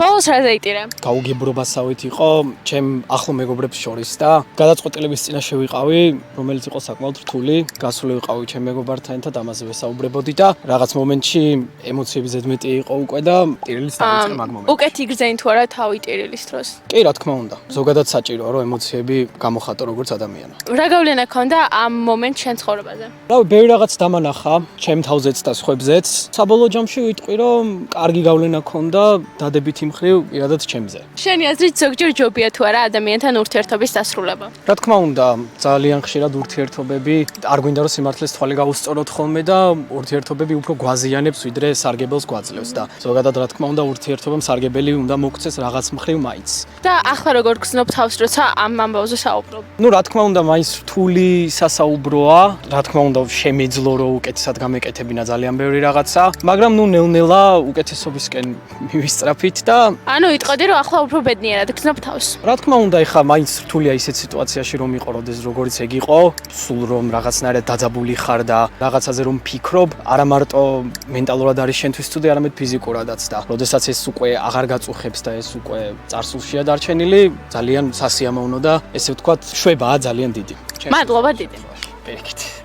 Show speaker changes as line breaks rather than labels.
ბოლოს რა დაიტირე?
გაუგებრობასავით იყო ჩემ ახლო მეგობრებს შორის და გადაწყვეტილების წინაშე ვიყავი, რომელიც იყო საკმაოდ რთული. გასული ვიყავი ჩემ მეგობართან ერთად ამაზე ვესაუბრებოდი და რაღაც მომენტში ემოციები ზედმეტი იყო უკვე და ტირილის დავიწყე მაგ მომენტში.
უკეთ იგრძენი თუ არა თავი ტირილის დროს?
კი, რა თქმა უნდა. ზოგადად საჭიროა რომ ემოციები გამოხატო როგორც ადამიანი.
რა გავლენა ჰქონდა ამ მომენტს შენ ცხოვრებაზე?
რავი, ბევრი რაღაც დამანახა, ჩემ თავზეც და სხვებზეც. საბოლოო ჯამში ვიტყვი რომ კარგი გავლენა ჰქონდა დადებითი მხრივ პირადად ჩემზე.
შენი აზრით ზოგჯერ ჯობია თუ არა ადამიანთან ურთიერთობის დასრულება?
რა თქმა უნდა, ძალიან ხშირად ურთიერთობები არ გვინდა რომ სიმართლეს თვალი გავუსწოროთ ხოლმე და ურთიერთობები უფრო გვაზიანებს ვიდრე სარგებელს გვაძლევს და ზოგადად რა თქმა უნდა ურთიერთობამ სარგებელი უნდა მოგცეს რაღაც მხრივ მაინც.
და ახლა როგორ გრძნობ თავს როცა ამ ამბავზე საუბრობ?
ნუ რა თქმა უნდა მაინც რთული სასაუბროა, რა თქმა უნდა შემეძლო რომ უკეთესად გამეკეთებინა ძალიან ბევრი რაღაცა, მაგრამ ნუ ნელ-ნელა უკეთესობისკენ მივისწრაფით და
ანუ იტყოდი რომ ახლა უფრო ბედნიერად გრძნობ თავს.
რა თქმა უნდა, ეხა მაინც რთულია ისეთ სიტუაციაში რომ იყო, როდეს როგორიც ეგ იყო, სულ რომ რაღაცნაირად დაძაბული ხარ და რაღაცაზე რომ ფიქრობ, არა მარტო მენტალურად არის შენთვის ცუდი, არამედ ფიზიკურადაც და როდესაც ეს უკვე აღარ გაწუხებს და ეს უკვე წარსულშია დარჩენილი, ძალიან სასიამოვნო და ესე ვთქვათ, შვებაა ძალიან დიდი.
მადლობა დიდი.
პირიქით.